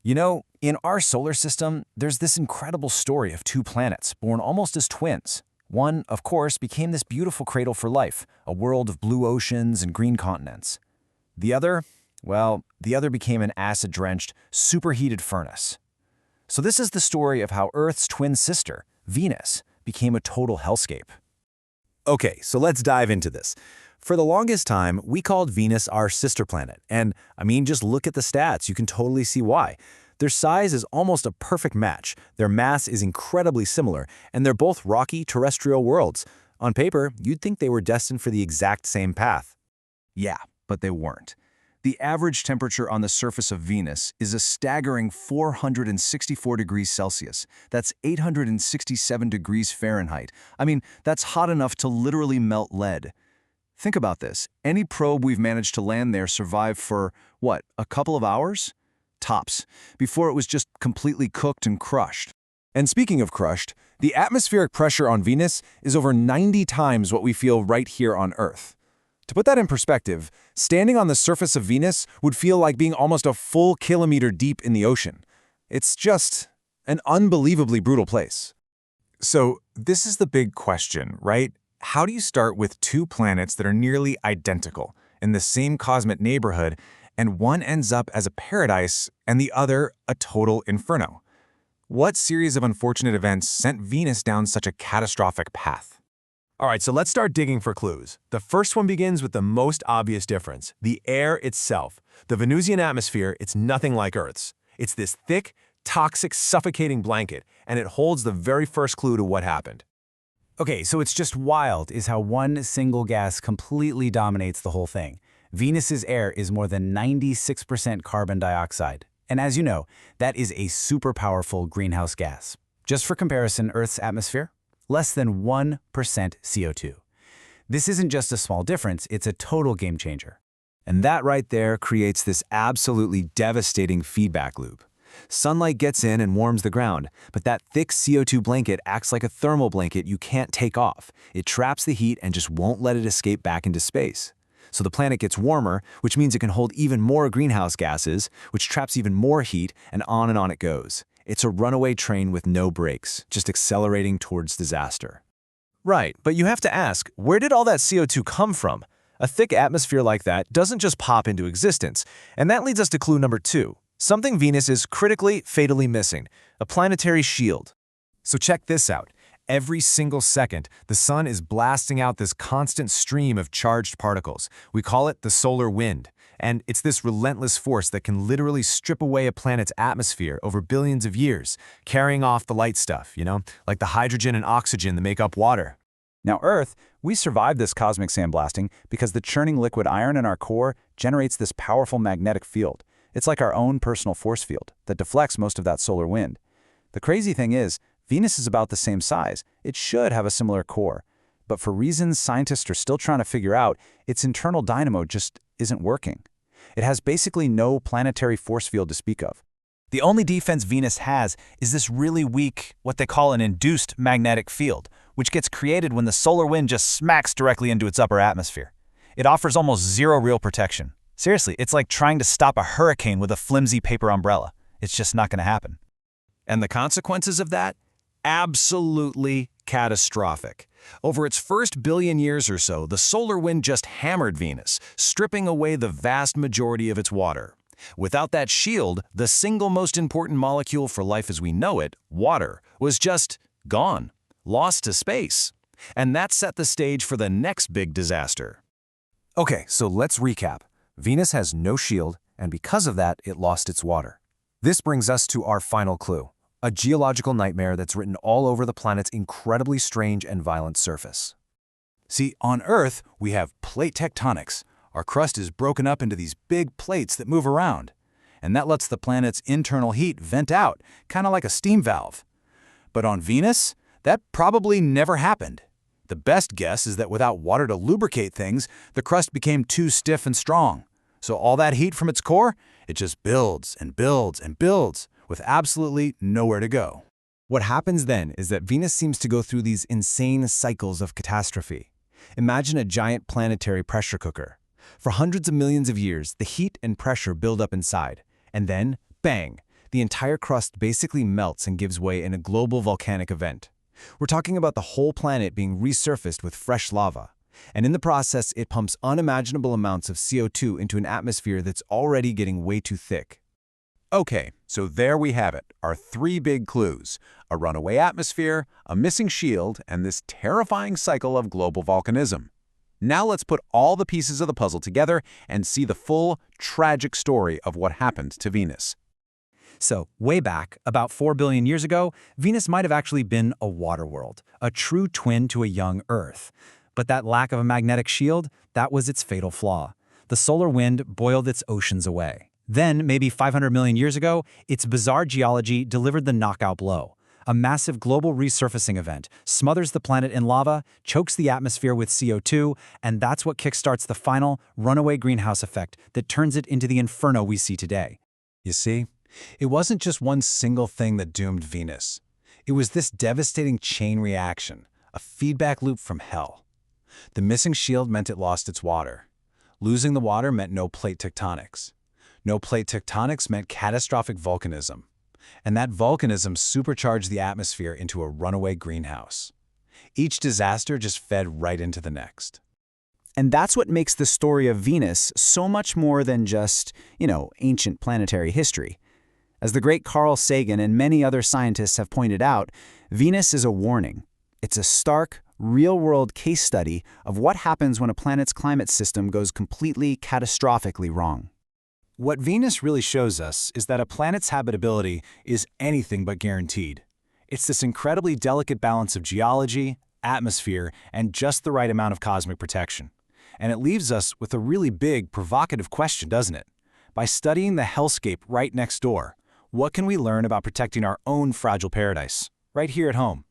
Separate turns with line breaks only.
You know, in our solar system, there's this incredible story of two planets born almost as twins. One, of course, became this beautiful cradle for life, a world of blue oceans and green continents. The other, well, the other became an acid-drenched, superheated furnace. So this is the story of how Earth's twin sister, Venus, became a total hellscape.
Okay, so let's dive into this. For the longest time, we called Venus our sister planet, and just look at the stats, you can totally see why. Their size is almost a perfect match, their mass is incredibly similar, and they're both rocky terrestrial worlds. On paper, you'd think they were destined for the exact same path.
Yeah, but they weren't. The average temperature on the surface of Venus is a staggering 464 degrees Celsius. That's 867 degrees Fahrenheit. That's hot enough to literally melt lead. Think about this. Any probe we've managed to land there survived for, what, a couple of hours? Tops, before it was just completely cooked and crushed. And speaking of crushed, the atmospheric pressure on Venus is over 90 times what we feel right here on Earth. To put that in perspective, standing on the surface of Venus would feel like being almost a full kilometer deep in the ocean. It's just an unbelievably brutal place. So this is the big question, right? How do you start with two planets that are nearly identical, in the same cosmic neighborhood, and one ends up as a paradise and the other a total inferno? What series of unfortunate events sent Venus down such a catastrophic path?
All right, so let's start digging for clues. The first one begins with the most obvious difference, the air itself. The Venusian atmosphere, it's nothing like Earth's. It's this thick, toxic, suffocating blanket, and it holds the very first clue to what happened.
Okay, so it's just wild is how one single gas completely dominates the whole thing. Venus's air is more than 96% carbon dioxide. And as you know, that is a super powerful greenhouse gas. Just for comparison, Earth's atmosphere? Less than 1% CO2. This isn't just a small difference, it's a total game changer.
And that right there creates this absolutely devastating feedback loop. Sunlight gets in and warms the ground, but that thick CO2 blanket acts like a thermal blanket you can't take off. It traps the heat and just won't let it escape back into space. So the planet gets warmer, which means it can hold even more greenhouse gases, which traps even more heat, and on it goes. It's a runaway train with no brakes, just accelerating towards disaster.
Right, but you have to ask, where did all that CO2 come from? A thick atmosphere like that doesn't just pop into existence, and that leads us to clue number 2. Something Venus is critically, fatally missing, a planetary shield.
So check this out. Every single second, the sun is blasting out this constant stream of charged particles. We call it the solar wind. And it's this relentless force that can literally strip away a planet's atmosphere over billions of years, carrying off the light stuff, like the hydrogen and oxygen that make up water.
Now Earth, we survive this cosmic sandblasting because the churning liquid iron in our core generates this powerful magnetic field. It's like our own personal force field that deflects most of that solar wind. The crazy thing is, Venus is about the same size. It should have a similar core. But for reasons scientists are still trying to figure out, its internal dynamo just isn't working. It has basically no planetary force field to speak of.
The only defense Venus has is this really weak, what they call an induced magnetic field, which gets created when the solar wind just smacks directly into its upper atmosphere. It offers almost zero real protection. Seriously, it's like trying to stop a hurricane with a flimsy paper umbrella. It's just not going to happen.
And the consequences of that? Absolutely catastrophic. Over its first billion years or so, the solar wind just hammered Venus, stripping away the vast majority of its water. Without that shield, the single most important molecule for life as we know it, water, was just gone, lost to space. And that set the stage for the next big disaster. Okay, so let's recap. Venus has no shield, and because of that, it lost its water. This brings us to our final clue. A geological nightmare that's written all over the planet's incredibly strange and violent surface. See, on Earth, we have plate tectonics. Our crust is broken up into these big plates that move around, and that lets the planet's internal heat vent out, kind of like a steam valve. But on Venus, that probably never happened. The best guess is that without water to lubricate things, the crust became too stiff and strong. So all that heat from its core, it just builds and builds and builds, with absolutely nowhere to go. What happens then is that Venus seems to go through these insane cycles of catastrophe. Imagine a giant planetary pressure cooker. For hundreds of millions of years, the heat and pressure build up inside, and then, bang,
The entire crust basically melts and gives way in a global volcanic event. We're talking about the whole planet being resurfaced with fresh lava. And in the process, it pumps unimaginable amounts of CO2 into an atmosphere that's already getting way too thick.
Okay, so there we have it, our three big clues: a runaway atmosphere, a missing shield, and this terrifying cycle of global volcanism. Now let's put all the pieces of the puzzle together and see the full, tragic story of what happened to Venus.
So, way back, about 4 billion years ago, Venus might have actually been a water world, a true twin to a young Earth. But that lack of a magnetic shield, that was its fatal flaw. The solar wind boiled its oceans away. Then, maybe 500 million years ago, its bizarre geology delivered the knockout blow. A massive global resurfacing event smothers the planet in lava, chokes the atmosphere with CO2, and that's what kickstarts the final, runaway greenhouse effect that turns it into the inferno we see today.
You see, it wasn't just one single thing that doomed Venus. It was this devastating chain reaction, a feedback loop from hell. The missing shield meant it lost its water. Losing the water meant no plate tectonics. No plate tectonics meant catastrophic volcanism. And that volcanism supercharged the atmosphere into a runaway greenhouse. Each disaster just fed right into the next.
And that's what makes the story of Venus so much more than just, ancient planetary history. As the great Carl Sagan and many other scientists have pointed out, Venus is a warning. It's a stark, real-world case study of what happens when a planet's climate system goes completely, catastrophically wrong.
What Venus really shows us is that a planet's habitability is anything but guaranteed. It's this incredibly delicate balance of geology, atmosphere, and just the right amount of cosmic protection. And it leaves us with a really big, provocative question, doesn't it? By studying the Hellscape right next door, what can we learn about protecting our own fragile paradise, right here at home?